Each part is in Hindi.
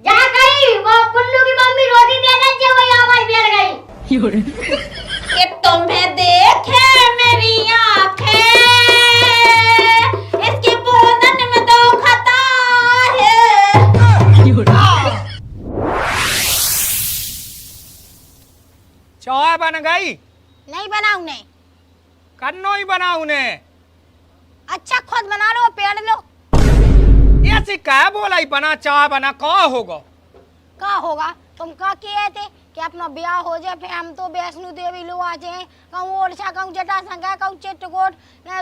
जा गई वो पुल्लू की मम्मी रोटी देने जो वही आवाज बैठ गई। कि तुम्हें देखे मेरी आंखें, इसके बदन में तो खता है। चाय बन गई? नहीं बनाऊ ने। कन्नो ही बनाऊ ने। अच्छा खुद बना लो, पेड़ लो। ऐसे क्या बोला ही बना चाय बना का होगा? का होगा? तुम का किए थे कि अपना ब्याह हो जाए, फिर हम तो वैष्णो देवी लो आ जाए, कहूँ ओरछा, कहूँ जटा संगा, कहूँ चित्रकूट,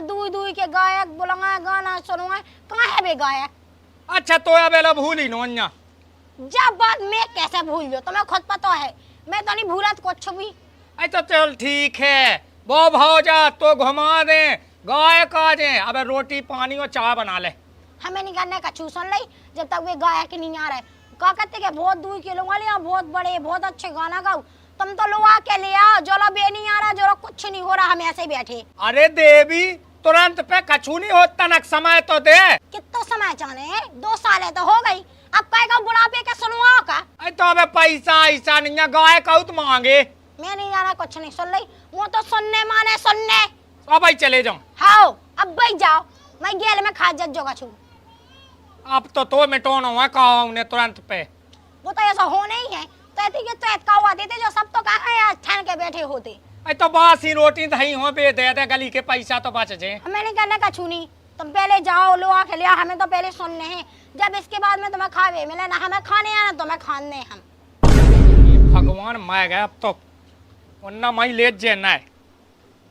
दूई दूई के गायक बुलाए, गाना सुनवाए। कहाँ है बे गायक? अच्छा तो अब एला भूली नो अन्या। जब बात मैं कैसे भूल जाऊँ, तुम्हें खुद पता है मैं तो नहीं भूलत कुछ भी। तो चल ठीक है, वो भौजा तो घुमा दे, गायक आ जाए, अब रोटी पानी और चाय बना ले। हमें नहीं करने का छू सुन ली जब तक वे गायक नहीं आ रहे। का कहते कि बहुत दूर के लोग वाले बहुत बड़े बहुत अच्छे गाना गाओ, तुम तो लोग आके ले आओ। जो लो बे नहीं आ रहा, जो लो कुछ नहीं हो रहा, हम ऐसे ही बैठे। अरे देवी तुरंत पे कछु नहीं होता, तनक समय तो दे। कितना समय चाहने? 2 साल तो हो गई, अब कहेगा बुढ़ापे के सुनवाओ का। तो अब पैसा ऐसा नहीं है, गायक आउत मांगे। मैं नहीं जाना, कुछ नहीं सुन ली, वो तो सुनने माने सुनने। अब भाई चले जाओ। हाँ अब भाई जाओ, मैं गेल में खा जोगा छू। अब तो मिटोनो है कहा उन्हें तुरंत पे। वो तो ऐसा होना ही है, तो ऐसे के तो ऐसा हुआ देते जो सब तो कहाँ है ठान के बैठे होते। तो बासी रोटी दही हो बे दे गली के पैसा तो बच जाए। हमें नहीं करने का छूनी, तुम पहले जाओ लो आके लिया, हमें तो पहले सुनने हैं, जब इसके बाद में तुम्हें खावे मिले ना, हमें खाने आना तुम्हें खाने। हम भगवान मैं गया अब तो उन्ना मई ले जेना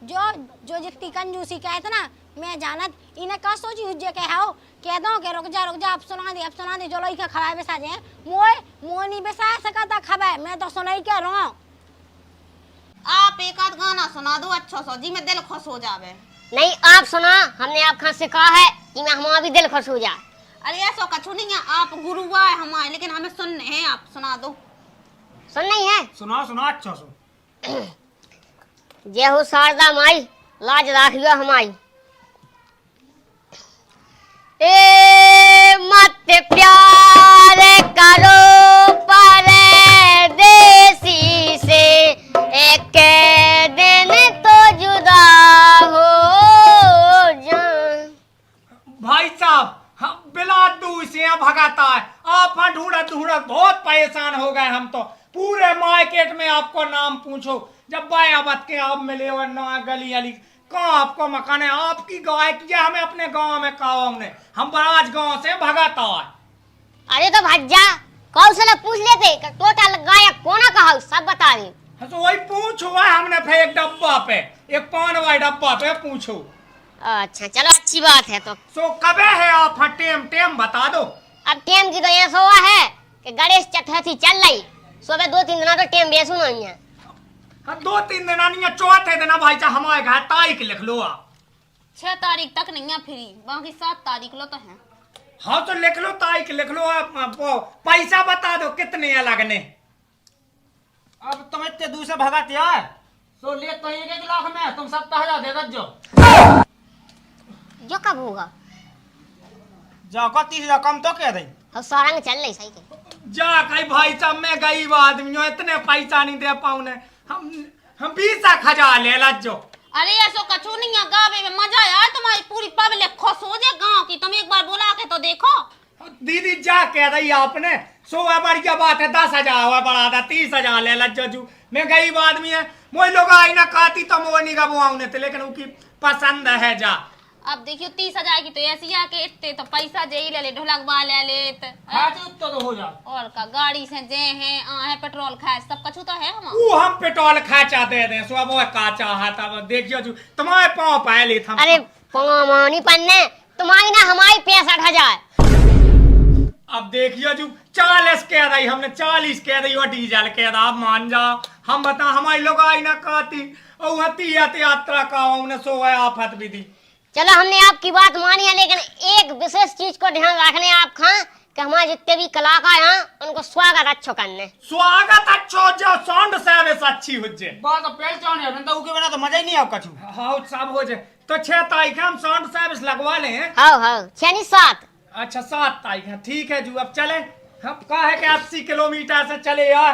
जो जो जितनी कंजूसी कहते ना, मैं जानत इन्हें का सोची हुज्जे के हाओ कह दो के रुक जा अब सुना दे जो लोई के खवाए बेसा जे मोए नहीं बेसा सकता खवाए, मैं तो सुनाई के रहो। आप एक आध गाना सुना दो अच्छा सा जी में दिल खुश हो जावे। नहीं आप सुना, हमने आप खान से कहा है कि मैं हमारा भी दिल खुश हो जाए। अरे ऐसा कछु नहीं है, आप गुरु आए हमारे, लेकिन हमें सुनने हैं, आप सुना दो। सुन नहीं है? सुना अच्छा सुन। जय हो शारदा माई, लाज राखियो हमारी। ए मत प्यार करो परदेसी से, एक दिन तो जुदा हो जान। भाई साहब हम बिला दूर से भगाता है, आप ढूंढत बहुत परेशान हो गए हम तो। पूरे मार्केट में आपको नाम पूछो, जब बायाबत के आप मिले और ना गली अली कहाँ आपको मकान है, आपकी गाय की हमें अपने गांव में कहा हमने, हम बराज गांव से भगाता है। अरे तो भज्जा कौन से पूछ लेते टोटल गायक कौन कहा सब बता दे। तो वही पूछो है हमने, फिर एक डब्बा पे, एक पान वाले डब्बा पे पूछो। अच्छा चलो अच्छी बात है। तो सो कबे है आप? टेम बता दो। अब टेम की तो ये सोवा है कि गणेश चतुर्थी चल रही, सुबह 2-3 दिन तो टेम बेसू नहीं है। 2-3 दिन नहीं है, चौथे दिन भाई साहब हमारे घर तारीख लिख लो आप। 6 तारीख तक नहीं है फ्री, बाकी 7 तारीख लो तो है। हाँ तो लिख लो, तारीख लिख लो आप, पैसा बता दो कितने है लगने। अब तुम इतने दूर से भगाते है तो ले तो 1 लाख में तुम 70,000 दे दो। जो कब होगा? जाओ का 30,000 कम तो कह दे। अब सारंग चल रही सही के। जा कहीं भाई साहब मैं गरीब आदमी हूँ, इतने पैसा नहीं दे पाऊँ ने, हम 20,000 ले लज्जो। अरे ऐसा कछु नहीं है, गावे में मजा आया, तुम्हारी पूरी पब्लिक खुश हो जाए गांव की, तुम एक बार बुला के तो देखो। दीदी जा कह रही आपने, सो बढ़िया बात है, 10,000 हुआ बढ़ा था, 30,000 ले लज्जो। मैं गरीब आदमी है, मोई लोग आई ना खाती तो मोह नहीं गबुआने थे, लेकिन उनकी पसंद है। जा अब देखियो 30,000 की तो ऐसी आके इतने तो पैसा जे ले ले, ढोलक वाले लेत हाँ तो हो जा। और का गाड़ी से जे हैं है पेट्रोल खाए सब कछु तो है। हम पेट्रोल खाचा दे दें, सो वो काचा है, तब देखियो जो तुम्हारे पाँव पाए हम। अरे पानी पन्ने तुम्हारी ना हमारी 65,000। अब देखियो जो 40 कह रही, हमने 40 कह रही और डीजल कह रहा, आप मान जाओ। हम बता हमारे लोग आई ना कहती और तीर्थ यात्रा का हमने सो है आफत भी दी। चलो हमने आपकी बात मानी है, लेकिन एक विशेष चीज को ध्यान रखने आप खां कि हमारे जितने भी कलाकार हैं उनको स्वागत अच्छो करने। स्वागत अच्छो जो साउंड सर्विस अच्छी हो जाए। बात तो पहचान है, तो उसके बिना तो मजा ही नहीं आ कछु। हाँ सब हो जाए, तो 6 तारीख हम साउंड सर्विस लगवा ले हैं। हाँ 6 नहीं 7। अच्छा 7 तारीख है, ठीक है जू अब चले। हम कहे के 80 किलोमीटर से चले यार,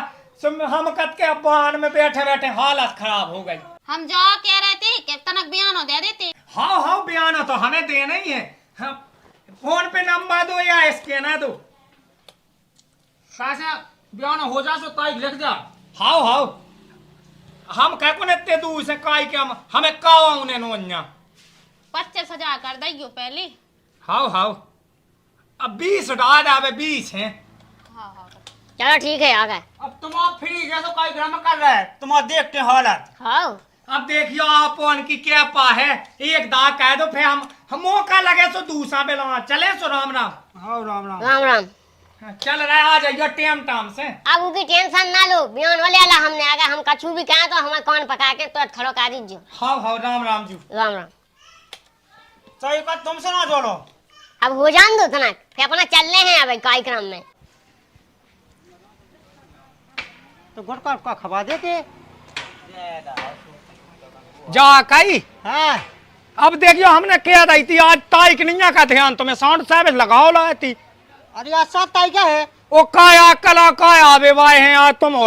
हम कद के वाहन में बैठे बैठे हालत खराब हो गई। हम जो कह रहे थे कि तनक बयान दे देते। हाँ हाँ बयान तो हमें देना ही है। हाँ, फोन पे नंबर दो या इसके ना दो। कैसे बयान हो जा सो तारीख लिख जा। हाँ हाँ हम कह को इतने दूर से काई के हमें कावा उन्हें नोन्या 25,000 कर दियो पहले। हाँ हाँ अब 20 डाल अब 20 हैं। हाँ हाँ चलो ठीक है आ गए। अब तुम आप फ्री जैसो काई ग्राम में कर रहे है, तुम आप देखते हैं हालत। हाँ अब देखियो आप की क्या पा है, एक दाग कह दो फिर हम मौका लगे सो दूसरा बेला चले सो राम राम। हाँ राम राम। राम राम। चल रहा आ जाइयो टेम टाम से। अब उनकी टेंशन ना लो, बयान वाले आला हमने आगे हम कछु भी कहें तो हमें कौन पका के तो खड़ो कर दीजिए। हाँ हाँ राम राम जी। राम राम। सही बात तुम सुना जोड़ो। अब हो जान दो तना फिर अपना चलने हैं अब कार्यक्रम में। तो गुटका का खवा देते। जा कई हाँ अब देखियो हमने क्या दी थी आज तारीख नहीं का ध्यान तुम्हें साउंड सर्विस लगाओ लाई थी। अरे आज 7 तारीख है। ओ काया कला काया आवे वाए हैं आज तुम हो।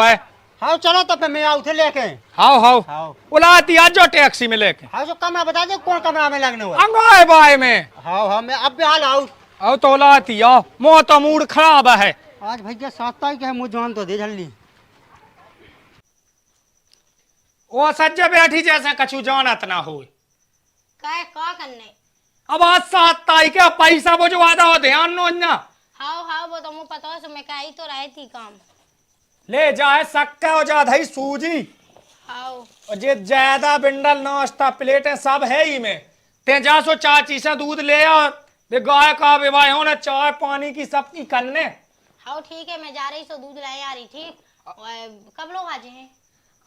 हाँ चलो तो फिर मैं आऊ थे लेके। हाउ हाउ हाँ उलाती आज जो टैक्सी में लेके हाँ जो कमरा बता दे कौन कमरा में लगने हुआ। अंगाए बाय में। हाँ हाँ मैं अब भी हाल आऊ। अब तो उलाती आओ मोह तो मूड खराब है। आज भैया 7 तारीख है, मुझे जान तो दे जल्दी। वो सज्जे बैठी जैसे कछु जानत ना हो। का करने। अब आज 7 तारीख है, पैसा वो जो आधा हो ध्यान नो ना। हाँ हाँ वो तो मुझे पता है, मैं कही तो रही थी काम। ले जाए सक्का हो जा धई सूजी हाँ और जे ज्यादा बिंडल नाश्ता प्लेटें सब है ही में। ते जा सो चाची से दूध ले आ, दे गाय का विवाह होना चाय पानी की सबकी करने। हाँ ठीक है मैं जा रही सो दूध लाए आ रही थी। कब लोग आ जाए।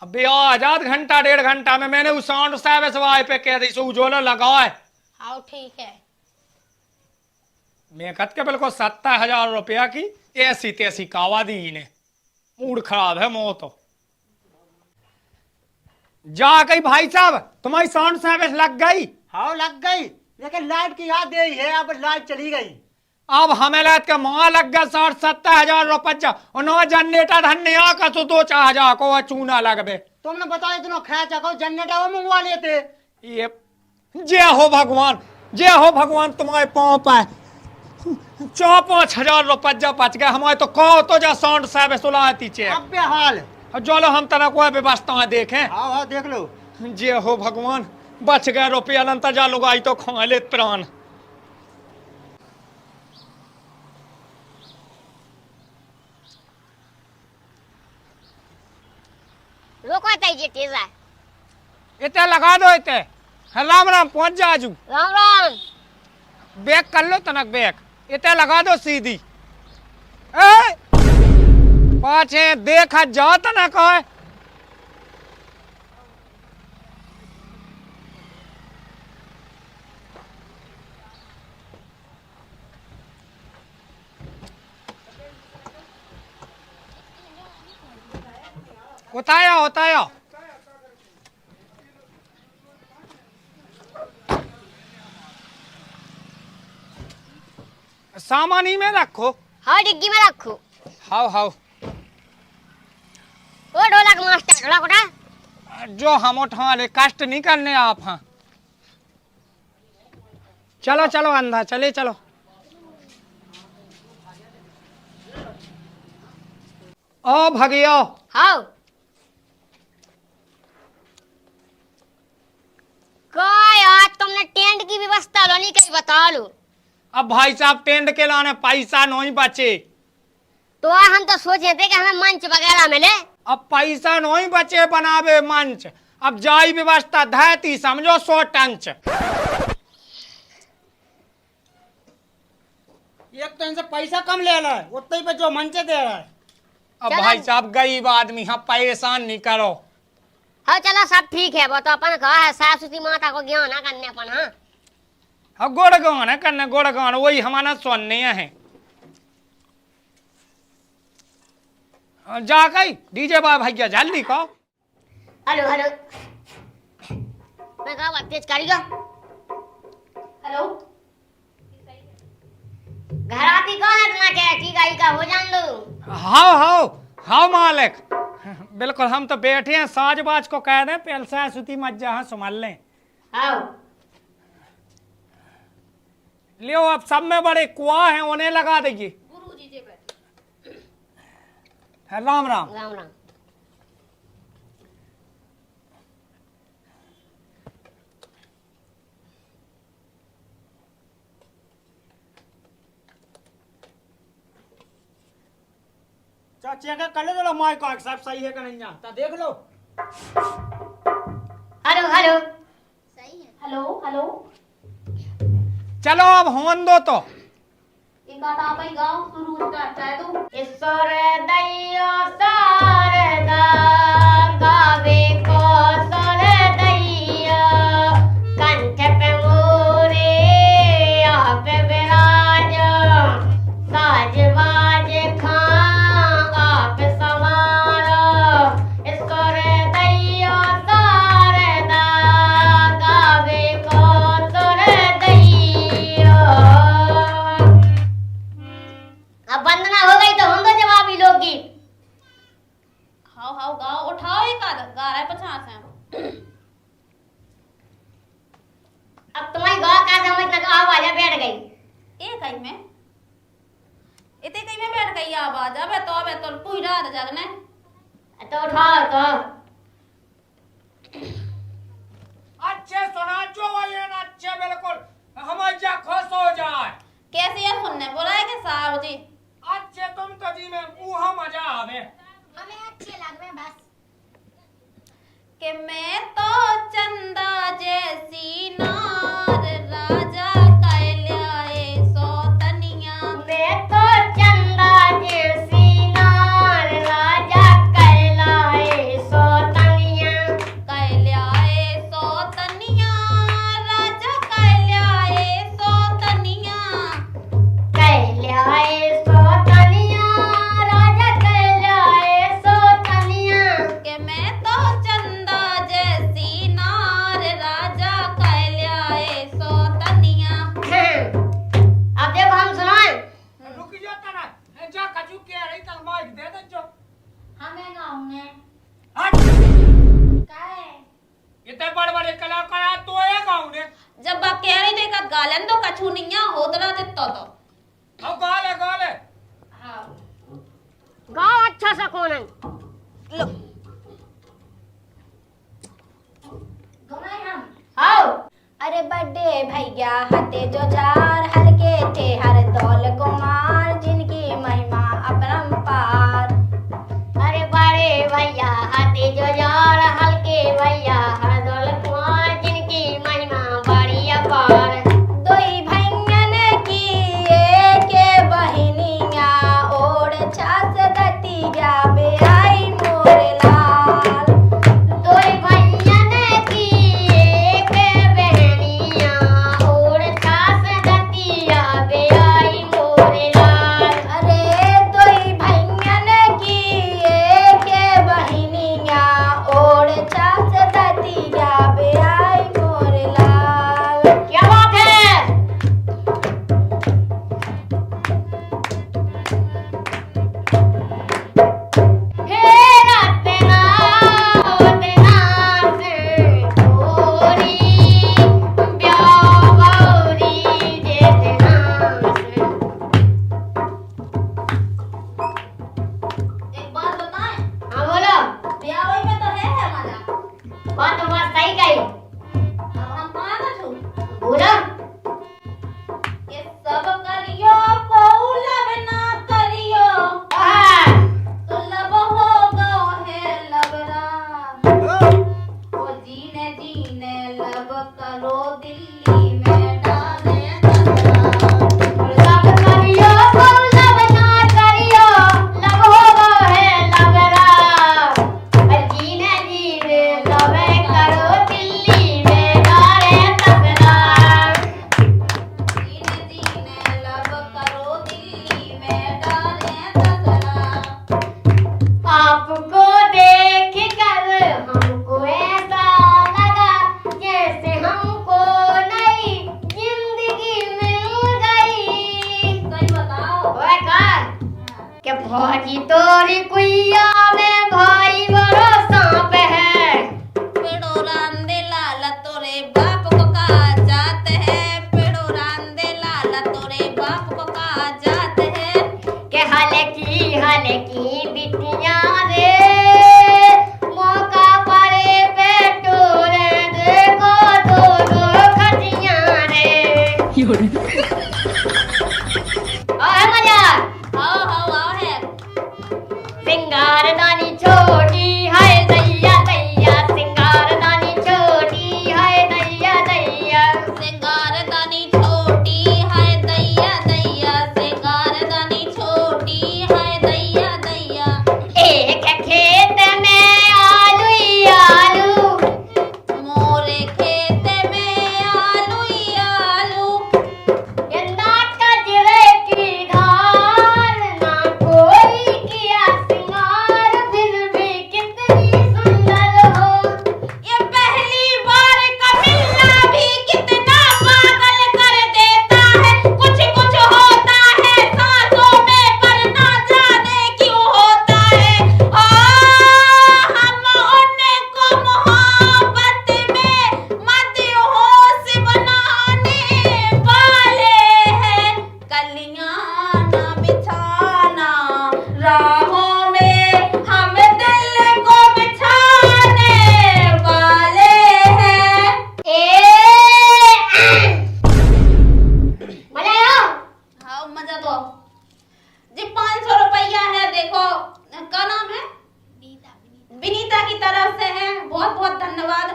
अबे आजाद घंटा 1.5 घंटा में मैंने उस साउंड सर्विस वाले पे कह दी सो उजोला लगाए। हाँ ठीक है। मैं कत के बिल्कुल 70,000 रुपया की ऐसी तैसी कावा दी इन्हें। मूड खराब है मोह तो। जा गई भाई साहब तुम्हारी साउंड सर्विस लग गई। हाँ लग गई, लेकिन लाइट की याद दे है, अब लाइट चली गई। अब हमें लाइट का माँ लग गया 60-70,000 रुपया और नौ जनरेटर धन्य का तो 2-4 को चूना लगबे। तुमने बताया इतना खर्चा को जनरेटर मंगवा लेते। ये जय हो भगवान, जय हो भगवान तुम्हारे पाँव पे 4-5 हजार रुपया बच गए हमारे तो कहो तो जा साउंड सर्विस उलाती चे। अब भी हाल। चलो हम तरह कोई व्यवस्था देखें। हाँ हाँ देख लो। जय हो भगवान बच गए रुपया नंतर जा लोग आई तो खा ले प्राण। रोको ताइए तेजा। इतने लगा दो इतने। राम राम पहुंच जा आजू। राम राम। बैग कर लो तनक बैग इतने लगा दो सीधी। ए पाछे देखा जा तनक है। उताया उताया सामान ही में रखो। हाँ डिग्गी में रखो। हाउ हाउ ओ ढोलक मास्टर ढोलक उठा। जो हम उठा ले कष्ट नहीं करने आप। हाँ चलो चलो अंधा चले चलो। ओ भगियो हाँ का यार तुमने टेंट की व्यवस्था लो नहीं कहीं बता लो। अब भाई साहब टेंट के लाने पैसा नहीं बचे। तो हम तो सोच रहे थे कि हमें मंच वगैरह मिले। अब पैसा नहीं बचे बनावे मंच। अब जाई व्यवस्था धैती समझो 100 टंच। एक तो इनसे पैसा कम ले रहा है, उतना ही पे जो मंचे दे रहा है। अब चलो। भाई साहब गरीब आदमी हाँ परेशान नहीं करो। हाँ चलो सब ठीक है वो तो अपन कहा है सरस्वती माता को ज्ञान ना करने अपन। हाँ अब गुड़गान है करने गुड़गान वही हमारा सुनने हैं। जा गई डीजे बा भैया जल्दी कहो। हेलो हेलो मैं कहा बात तेज करियो। हेलो घराती कौन है तुम्हारा क्या की गाई का हो जान लो। हाओ मालिक। बिल्कुल हम तो बैठे हैं साजबाज को कह दें पेलसा सुती मत जा संभाल लें। आओ लियो अब सब में बड़े कुआ हैं उन्हें लगा देगी। गुरुजी जी बैठे। राम राम। राम राम। चेक कर लो जरा माइक का सब सही है कि नहीं जानता देख लो। हेलो हेलो सही है। Hello hello. चलो अब होन दो तो। एक आधा आप ही गाओ शुरू करता है तो। ईश्वर दैयो शारदा गावे को सर दैया कंठ पे मोरे आप विराज साज बाज खां आप समारो। ईश्वर दैयो शारदा गावे को सर दैया। अब वंदना हो गई तो होंगे जवाबी लोकगीत। हाउ हाउ गाओ उठाओ एक आधा गा रहा है 50 है। अब तुम्हारी गाँव का समझ तक आवाज बैठ गई। एक कहीं में इतने कहीं में बैठ गई आवाज। अब तो पूरा जगने तो उठाओ तो। अच्छे सुना जो ये ना अच्छे बिल्कुल हमारे जा खुश हो जाए। कैसे ये सुनने बोला है कि साहब जी अच्छे तुम तो जी में मुँह मजा आवे। हमें अच्छे लग रहे बस कि मैं तो चंदा जैसी नार राजा कहलाए सौतनिया। मैं तो चंदा जैसी नार राजा कहलाए सौतनिया। कहलाए सौतनिया राजा कहलाए सौतनिया। कहलाए सौतनिया राजा कहलाए सौतनिया। कि मैं तो चंदा जैसी नार राजा कहलाए सौतनिया। अब देखो हम सुनाएं। रुक जा तना जा कजू के रही तक माइक दे दे जो। हमें गाऊंगे हट काहे इतने बड़े बड़े कलाकार तो ये गाँव ने। जब बाप कह रही थी का गालन तो कछु नहीं होदरा दित्तो तो। अब गाले गाले। हाँ गाँव अच्छा सा कौन है। लो गाए हम। आओ अरे बड़े भैया हते जो जार हल्के थे हर दौल कुमार जिनकी महिमा अपरंपार। अरे बड़े भैया हाथी जो जार हल्के भैया हर दौल कुमार जिनकी महिमा बड़ी अपार। दोई भैयन की एक बहिनिया ओढ़ छास दतिया बेआई मोर लाल। दो भैयन की एक बहनिया और छास गोरी कुइया में भाई बड़ो सांप है। पेड़ो रांदे लाला तोरे बाप को कहा जात है, पेड़ो रांदे लाला तोरे बाप को कहा जात है। के हलकी बिटिया रे मौका पड़े पे टोले देखो दो खटिया रे। और मजा आओ है। सिंगारदानी छोटी है दैया दैया, सिंगारदानी छोटी है दैया दैया। सिंगारदानी छोटी है दैया दैया, सिंगारदानी छोटी है दैया दैया। एक खेत में आलू ही आलू, मोरे खेत में आलू ही आलू। ये नाट कजरे की धार ना कोई किया सिंगार, फिर भी कितनी सुंदर हो। ये पहली बार का मिलना भी कितना पागल कर देता है। कुछ कुछ होता है सांसों में पर ना जाने क्यों होता है। हम उनको मोहब्बत में मदहोश बनाने वाले हैं। कलियां ना बिछाना राहों में, हम दिल को बिछाने वाले हैं। मजा आया? हाँ मजा तो जी। 500 रुपया है, देखो क्या नाम है? विनीता की तरफ से है, बहुत बहुत धन्यवाद।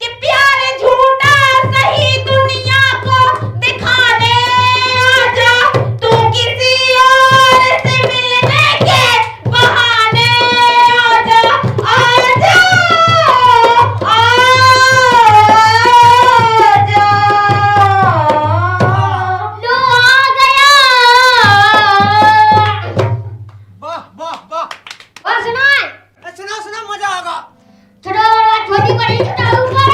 कि प्यार झूठा सही दुनिया को दिखाने आजा, तू किसी और से मिलने के बहाने आजा, आजा, आजा। लो आ गया। वाह वाह वाह। और सुनाए सुना मजा आगा। छोटा बड़ा छोटी बड़ी छोटा ऊपर।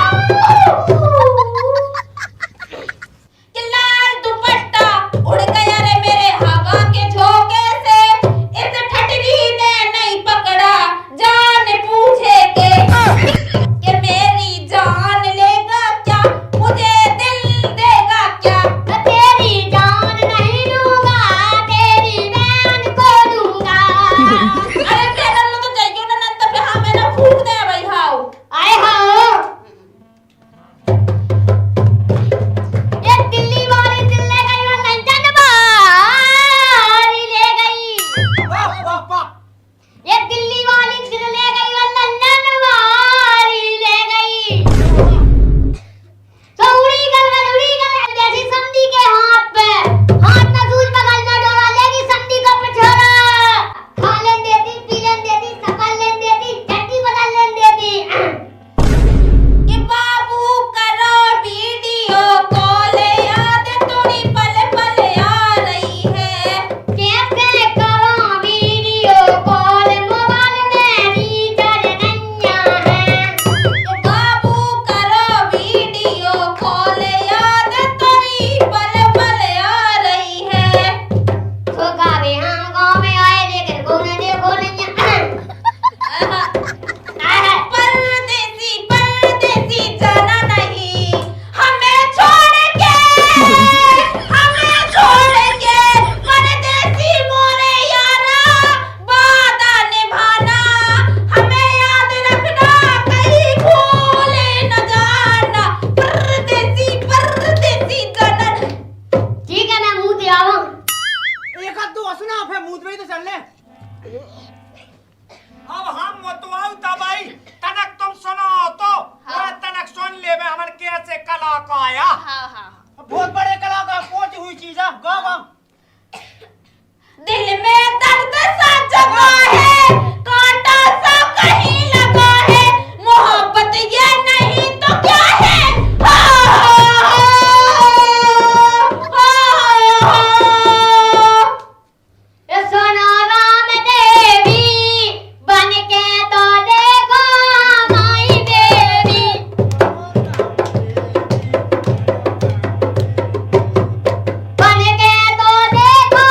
कि लाल दुपट्टा उड़ गया रे मेरे हवा के झोंके से। इस ठठरी ने नहीं पकड़ा जान पूछे कि मेरी जान लेगा क्या, मुझे दिल देगा क्या। तेरी जान नहीं लूंगा, तेरी बहन को दूंगा। अरे तेरा लो तो चाहिए ना नंतर पे हाँ मैंने फूक दे भाई। हाउ आए हाँ ये दिल्ली वाली दिल ले गई और लंदन वाली ले गई। वाह वाह वाह। ये दिल्ली वाली दिल ले गई और लंदन वाली ले गई। तो उड़ी गल जैसी समधी के हाथ पे हाथ में सूझ बगल में डोरा लेगी समधी का पिछोड़ा। खा लेन देती, पी लेन देती, सकल लेन देती, चट्टी बदल लेन देती। कि बाबू करो वीडियो कॉल, याद थोड़ी पल पल आ रही है। कैसे करो वीडियो कॉल, मोबाइल में रिचार्ज नैया है। कि बाबू करो वीडियो कॉल, याद थोड़ी पल पल आ रही है। तो गावे हम गाँव में आए लेकिन घूमने देखो नैया। परदेसी परदेसी जाना नहीं हमें छोड़ के, हमें छोड़ के। परदेसी मोरे यारा वादा निभाना, हमें याद रखना कहीं भूल न जाना। परदेसी परदेसी जाना नहीं। ठीक है मैं मुंह से आवा। एक आध दो सुना फिर मुंह में ही तो चल ले। अब हम मतवाऊ दबाई तनक तुम सुनाओ तो। हाँ। तनक सुन ले में हमर कैसे कला का आया। हाँ हाँ। बहुत बड़े कलाकार पहुंची हुई चीज है। गा गा। दिल में दर्द सा जगा है, कांटा सा कहीं लगा है। मोहब्बत ये नहीं तो क्या है। ये सोना राम देवी बन के तो देखो माई देवी। बन के तो देखो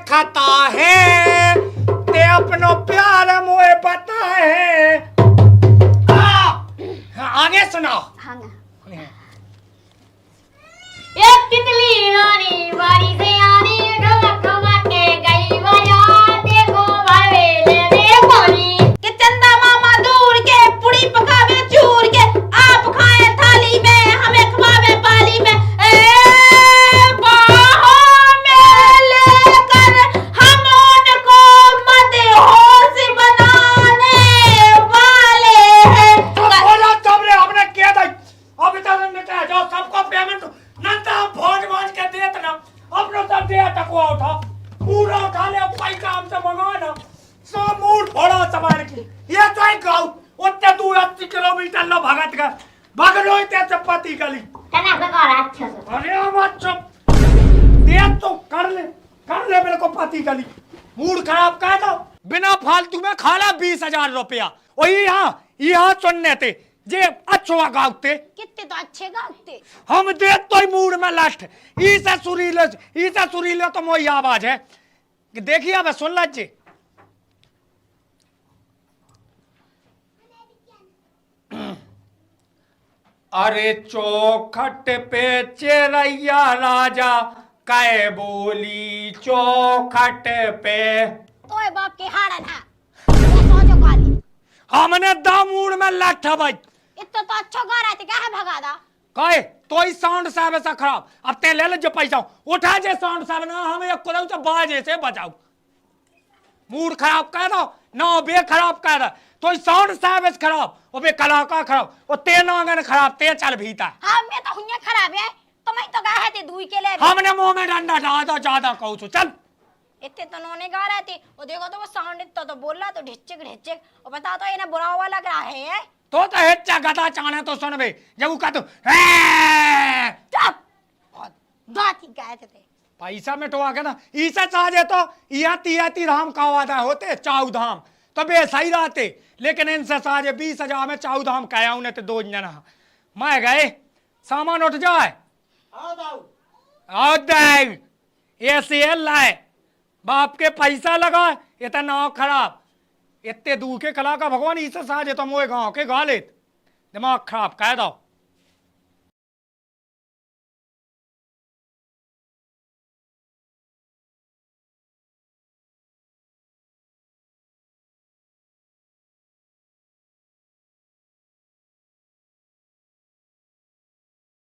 देखता है ते अपनो प्यार मोए बता है। आगे सुनाओ। हाँ ना। एक तितली रानी बारी से आनी ठुमक ठुमक के गई बाजार देखो भवेले में पानी। कि चंदा मामा दूर के पुड़ी पकावे चूर के आप खाए थाली में हमें खवावे पाली में बाहों में लेकर हम उनको मदहोश बनाने वाले हैं। बोला तुमने हमने किया था अभी तक हमने कहा जाओ सबको पेमेंट नंदा भोज भाज के देत ना अपनो सब दे तको उठा पूरा उठा ले पैसा हमसे मंगा ना सब मूड फोड़ा सामान की ये तो एक गाँव उतने दूर 80 किलोमीटर लो भगत का भगलो इतने चपाती गली तना बकार अच्छा से। अरे मत चुप दे तो कर ले मेरे को पति गली मूड खराब कर दो बिना फालतू में खाला 20,000 रुपया और यहाँ सुनने थे जे अच्छा गाँवते कितने तो अच्छे गाते। हम देख तो ही मूड में लास्ट इसे सुरीले तो मोई आवाज है कि देखिए अब सुन लीजिए। अरे चौखट पे चेरैया राजा कै बोली चौखट पे तो ये बाप के हाड़ा ना ये सोचो काली हमने दा मूड में लास्ट है भाई इतना तो अच्छा गा रहे थे क्या है भगा दा कहे तो ही साउंड साहब ऐसा खराब अब ते ले ले जो पैसा उठा जे साउंड साहब ना हमें एक कुदाऊ से बाजे से बजाओ मूड खराब कर दो ना बे खराब कर दो तो ही साउंड साहब ऐसा खराब और बे कलाकार खराब और ते नागन खराब ते चल भीता हाँ मैं तो हुन्या खराब है तो मैं तो गा है थे दुई के लिए हमने मुंह में डंडा ज्यादा कहू छो चल इतने तो नोने गा रहे थे और देखो तो वो साउंड इतना तो बोल रहा तो ढिच्चिक और बता तो इन्हें बुरा हुआ लग रहा है तो हेच्चा गदा चाने तो सुन बे जब वो कहतो चुप दाती कहते थे पैसा में टोआ के ना ईसा चाहे तो इयाती धाम का वादा होते चाऊ धाम तो बे सही रहते लेकिन इनसे साजे 20,000 में चाऊ धाम कहा उन्हें तो 2 जना मैं गए सामान उठ जाए आओ देव ऐसे लाए बाप के पैसा लगा इतना नाव खराब इतने दूर के कला का भगवान ईसा साजे तो मोए गांव के गा लेत दिमाग खराब कह दो